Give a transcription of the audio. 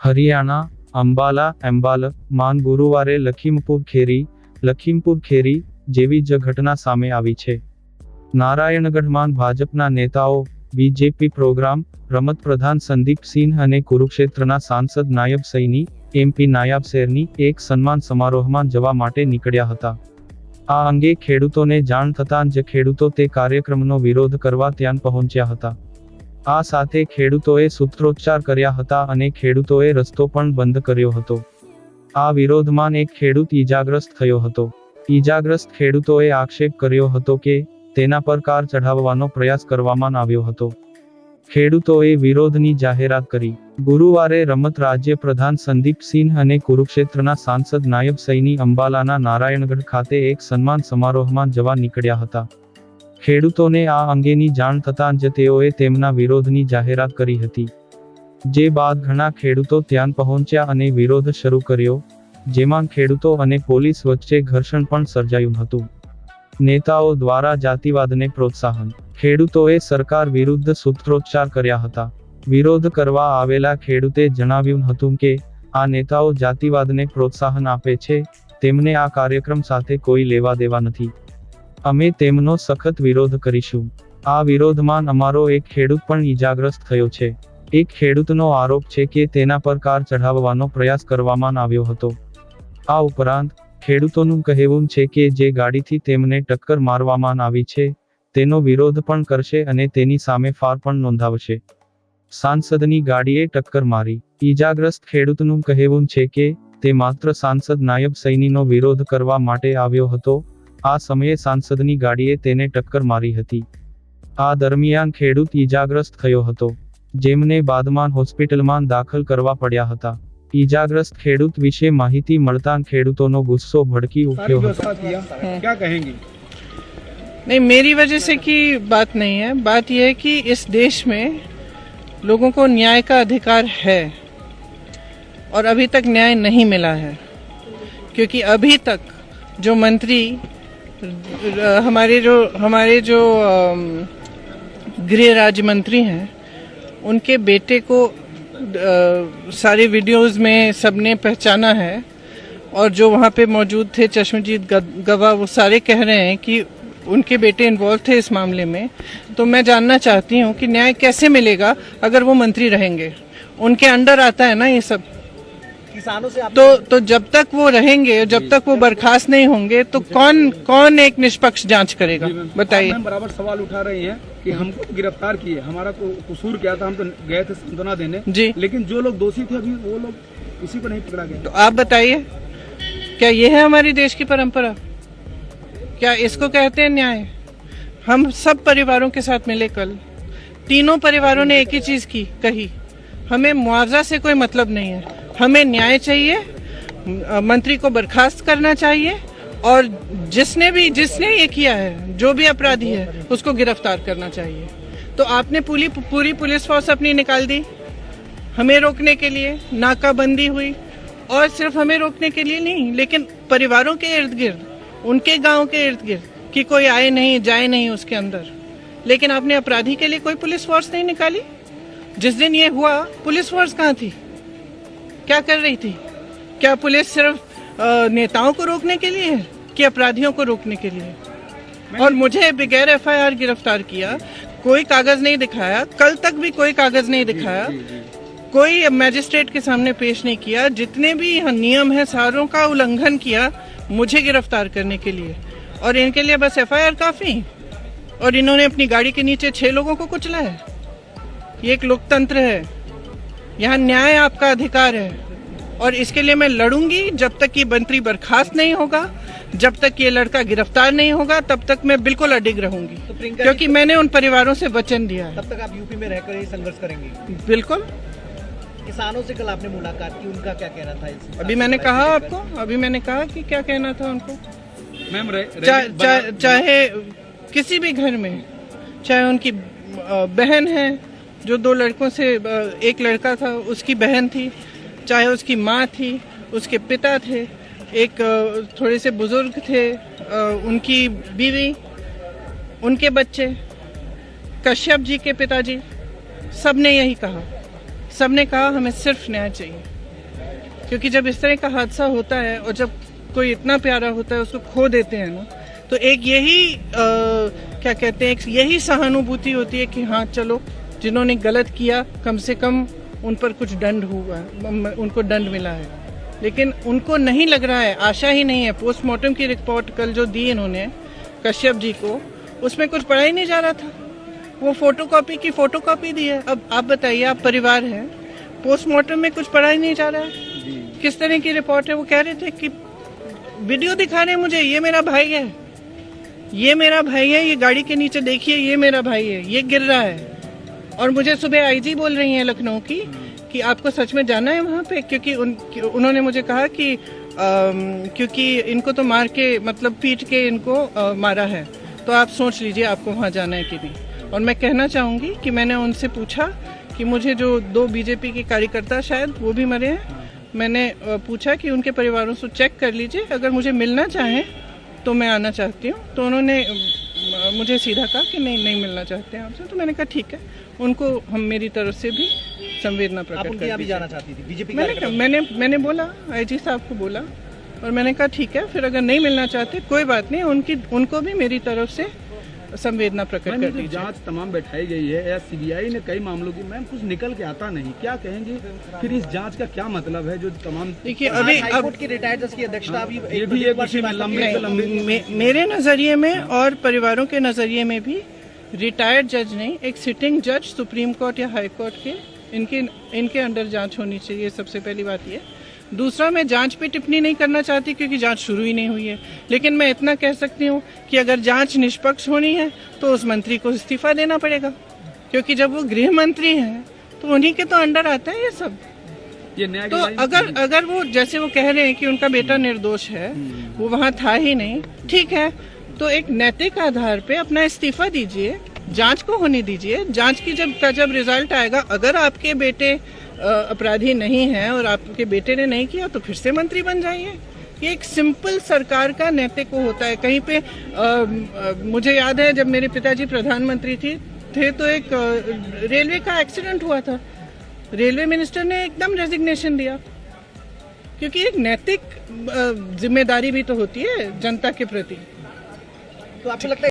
હરિયાણા અંબાલા માં ગુરુવારે લખીમપુર ખેરી જેવી જ ઘટના સામે આવી છે। નારાયણગઢમાં ભાજપના નેતાઓ, બીજેપી પ્રોગ્રામ રમત પ્રધાન સંદીપ સિંહ અને કુરુક્ષેત્રના સાંસદ નાયબ સૈની એમપી નાયબ શેરની એક સન્માન સમારોહમાં જવા માટે નીકળ્યા હતા। આ અંગે ખેડૂતોને જાણ થતાં જ ખેડૂતો તે કાર્યક્રમનો વિરોધ કરવા ત્યાં પહોંચ્યા હતા। આ સાથે ખેડૂતોએ સૂત્રોચ્ચાર કર્યા હતા અને ખેડૂતોએ રસ્તો પણ બંધ કર્યો હતો। આ વિરોધમાં એક ખેડૂત ઈજાગ્રસ્ત થયો હતો। ઈજાગ્રસ્ત ખેડૂતોએ આક્ષેપ કર્યો હતો કે તેના પર કાર ચઢાવવાનો પ્રયાસ કરવામાં આવ્યો હતો। ખેડૂતોએ વિરોધની જાહેરાત કરી। ગુરુવારે રમત રાજ્ય પ્રધાન સંદીપ સિંહ અને કુરુક્ષેત્રના સાંસદ નાયબ સૈની અંબાલાના નારાયણગઢ ખાતે એક સન્માન સમારોહમાં જવા નીકળ્યા હતા। ખેડૂતોને આ અંગેની જાણ થતાં જ તેઓએ તેમના વિરોધની જાહેરાત કરી હતી। જે બાદ ઘણા ખેડૂતો ત્યાં પહોંચ્યા અને વિરોધ શરૂ કર્યો, જેમાં ખેડૂતો અને પોલીસ વચ્ચે ઘર્ષણ પણ સર્જાયું હતું। નેતાઓ દ્વારા જાતિવાદને પ્રોત્સાહન, ખેડૂતોએ સરકાર વિરુદ્ધ સૂત્રોચ્ચાર કર્યા હતા। વિરોધ કરવા આવેલા ખેડૂતે જણાવ્યું હતું કે આ નેતાઓ જાતિવાદને પ્રોત્સાહન આપે છે, તેમને આ કાર્યક્રમ સાથે કોઈ લેવા દેવા નથી। અમે તેમનો સખત વિરોધ કરીશું। આ વિરોધમાં અમારો એક ખેડૂત પણ ઈજાગ્રસ્ત થયો છે। એક ખેડૂતનો આરોપ છે કે તેના પર કાર ચઢાવવાનો પ્રયાસ કરવામાં આવ્યો હતો। આ ઉપરાંત ખેડૂતોનું કહેવું છે કે જે ગાડીથી તેમને ટક્કર મારવામાં આવી છે તેનો વિરોધ પણ કરશે અને તેની સામે ફાર પણ નોંધાવશે। સાંસદની ગાડીએ ટક્કર મારી, ઈજાગ્રસ્ત ખેડૂતનું કહેવું છે કે તે માત્ર સાંસદ નાયબ સૈનીનો વિરોધ કરવા માટે આવ્યો હતો। આ સમયે સાંસદની ગાડીએ તેને ટક્કર મારી હતી। આ દરમિયાન ખેડૂત ઈજાગ્રસ્ત થયો હતો, જેમને બાદમાં હોસ્પિટલમાં દાખલ કરવા પડ્યા હતા। ઈજાગ્રસ્ત ખેડૂત વિશે માહિતી મળતા ખેડૂતોનો ગુસ્સો ભડકી ઉઠ્યો હતો। क्या कहेंगी? नहीं, मेरी वजह से की बात नहीं है। बात यह है कि इस देश में लोगों को न्याय का अधिकार है और अभी तक न्याय नहीं मिला है, क्योंकि अभी तक जो मंत्री हमारे जो गृह राज्य मंत्री हैं, उनके बेटे को सारे वीडियोस में सबने पहचाना है और जो वहाँ पे मौजूद थे चश्मजीत गवाह, वो सारे कह रहे हैं कि उनके बेटे इन्वॉल्व थे इस मामले में। तो मैं जानना चाहती हूँ कि न्याय कैसे मिलेगा अगर वो मंत्री रहेंगे? उनके अंडर आता है ना ये सब। किसानों से तो जब तक वो रहेंगे, जब तक वो बर्खास्त नहीं होंगे, तो कौन एक निष्पक्ष जांच करेगा? बताइए। हम बराबर सवाल उठा रही हैं कि हमको गिरफ्तार किए, हमारा कसूर क्या था? हम तो गए थे सांत्वना देने जी, लेकिन जो लोग दोषी थे अभी वो लोग किसी को नहीं पकड़ा गया। तो आप बताइए, क्या ये है हमारी देश की परंपरा? क्या इसको कहते हैं न्याय? हम सब परिवारों के साथ मिले कल, तीनों परिवारों ने एक ही चीज कही, हमें मुआवजा से कोई मतलब नहीं है, हमें न्याय चाहिए, मंत्री को बर्खास्त करना चाहिए और जिसने ये किया है, जो भी अपराधी है, उसको गिरफ्तार करना चाहिए। तो आपने पूरी पुलिस फोर्स अपनी निकाल दी हमें रोकने के लिए, नाकाबंदी हुई, और सिर्फ हमें रोकने के लिए नहीं, लेकिन परिवारों के इर्द गिर्द, उनके गांव के इर्द गिर्द कि कोई आए नहीं जाए नहीं उसके अंदर। लेकिन आपने अपराधी के लिए कोई पुलिस फोर्स नहीं निकाली। जिस दिन ये हुआ, पुलिस फोर्स कहाँ थी? क्या कर रही थी? क्या पुलिस सिर्फ नेताओं को रोकने के लिए है कि अपराधियों को रोकने के लिए? और मुझे बगैर FIR गिरफ्तार किया, कोई कागज नहीं दिखाया, कल तक भी कोई कागज नहीं दिखाया, कोई मैजिस्ट्रेट के सामने पेश नहीं किया, जितने भी नियम है सारों का उल्लंघन किया मुझे गिरफ्तार करने के लिए, और इनके लिए बस FIR काफी। और इन्होंने अपनी गाड़ी के नीचे 6 लोगों को कुचला है। ये एक लोकतंत्र है, यहाँ न्याय आपका अधिकार है, और इसके लिए मैं लड़ूंगी जब तक ये मंत्री बर्खास्त नहीं होगा, जब तक ये लड़का गिरफ्तार नहीं होगा, तब तक मैं बिल्कुल अडिग रहूंगी। तो क्योंकि मैंने उन परिवारों से वचन दिया है। तब तक आप यूपी में रहकर ही संघर्ष करेंगे? बिल्कुल। किसानों से कल आपने मुलाकात की, उनका क्या कहना था? अभी मैंने कहा आपको, कि क्या कहना था उनको। मैम चाहे किसी भी घर में, चाहे उनकी बहन है, जो 2 लड़कों से एक लड़का था, उसकी बहन थी, चाहे उसकी माँ थी, उसके पिता थे, एक थोड़े से बुजुर्ग थे, उनकी बीवी, उनके बच्चे, कश्यप जी के पिताजी, सबने यही कहा। सबने कहा हमें सिर्फ न्याय चाहिए। क्योंकि जब इस तरह का हादसा होता है और जब कोई इतना प्यारा होता है उसको खो देते हैं ना, तो एक यही क्या कहते हैं, यही सहानुभूति होती है कि हाँ चलो, जिन्होंने गलत किया कम से कम उन पर कुछ दंड हुआ, उनको दंड मिला है। लेकिन उनको नहीं लग रहा है, आशा ही नहीं है। पोस्टमार्टम की रिपोर्ट कल जो दी इन्होंने कश्यप जी को, उसमें कुछ पढ़ा ही नहीं जा रहा था। वो फोटोकॉपी की फोटोकॉपी दी है। अब आप बताइए, आप परिवार हैं, पोस्टमार्टम में कुछ पढ़ा ही नहीं जा रहा है। किस तरह की रिपोर्ट है? वो कह रहे थे कि वीडियो दिखा रहे हैं मुझे, ये मेरा भाई है, ये मेरा भाई है, ये गाड़ी के नीचे देखिए, ये मेरा भाई है, ये गिर रहा है। और मुझे सुबह आईजी बोल रही हैं लखनऊ की कि आपको सच में जाना है वहाँ पे, क्योंकि उन्होंने मुझे कहा कि क्योंकि इनको तो मार के, मतलब पीट के इनको मारा है, तो आप सोच लीजिए आपको वहाँ जाना है कि नहीं। और मैं कहना चाहूँगी कि मैंने उनसे पूछा कि मुझे जो 2 बीजेपी के कार्यकर्ता शायद वो भी मरे हैं, मैंने पूछा कि उनके परिवारों से चेक कर लीजिए, अगर मुझे मिलना चाहें तो मैं आना चाहती हूँ। तो उन्होंने मुझे सीधा कहा कि नहीं मिलना चाहते हैं आपसे। तो मैंने कहा ठीक है, उनको हम मेरी तरफ से भी संवेदना प्रकट कर दी। जाना चाहती थी बीजेपी? मैंने बोला, आईजी साहब को बोला, और मैंने कहा ठीक है, फिर अगर नहीं मिलना चाहते कोई बात नहीं, उनको भी मेरी तरफ से संवेदना प्रकट कर दी। जांच तमाम बैठाई गई है या सीबीआई ने कई मामलों की, मैम कुछ निकल के आता नहीं, क्या कहेंगे फिर इस जांच का क्या मतलब है? जो तमाम, देखिए अभी हाईकोर्ट की रिटायर्ड जज की अध्यक्षता अभी ये भी एक उसी में लंबे मेरे नजरिए में और परिवारों के नजरिए में भी रिटायर्ड जज नहीं, एक सिटिंग जज सुप्रीम कोर्ट या हाई कोर्ट के इनके अंडर जांच होनी चाहिए। सबसे पहली बात ये। दूसरा, मैं जांच पे टिप्पणी नहीं करना चाहती क्योंकि जांच शुरू ही नहीं हुई है, लेकिन मैं इतना कह सकती हूँ कि अगर जांच निष्पक्ष होनी है तो उस मंत्री को इस्तीफा देना पड़ेगा, क्योंकि जब वो गृह मंत्री हैं तो उन्हीं के तो अंडर आता है ये सब। ये न्याय तो अगर वो, जैसे वो कह रहे हैं कि उनका बेटा निर्दोष है, वो वहाँ था ही नहीं, ठीक है, तो एक नैतिक आधार पे अपना इस्तीफा दीजिए, जांच को होने दीजिए। जांच की जब रिजल्ट आएगा, अगर आपके बेटे अपराधी नहीं है और आपके बेटे ने नहीं किया तो फिर से मंत्री बन जाइए। ये एक सिंपल सरकार का नैतिक वो होता है। कहीं पे मुझे याद है जब मेरे पिताजी प्रधानमंत्री थे तो एक रेलवे का एक्सीडेंट हुआ था, रेलवे मिनिस्टर ने एकदम रेजिग्नेशन दिया, क्योंकि एक नैतिक जिम्मेदारी भी तो होती है जनता के प्रति। तो आपको लगता है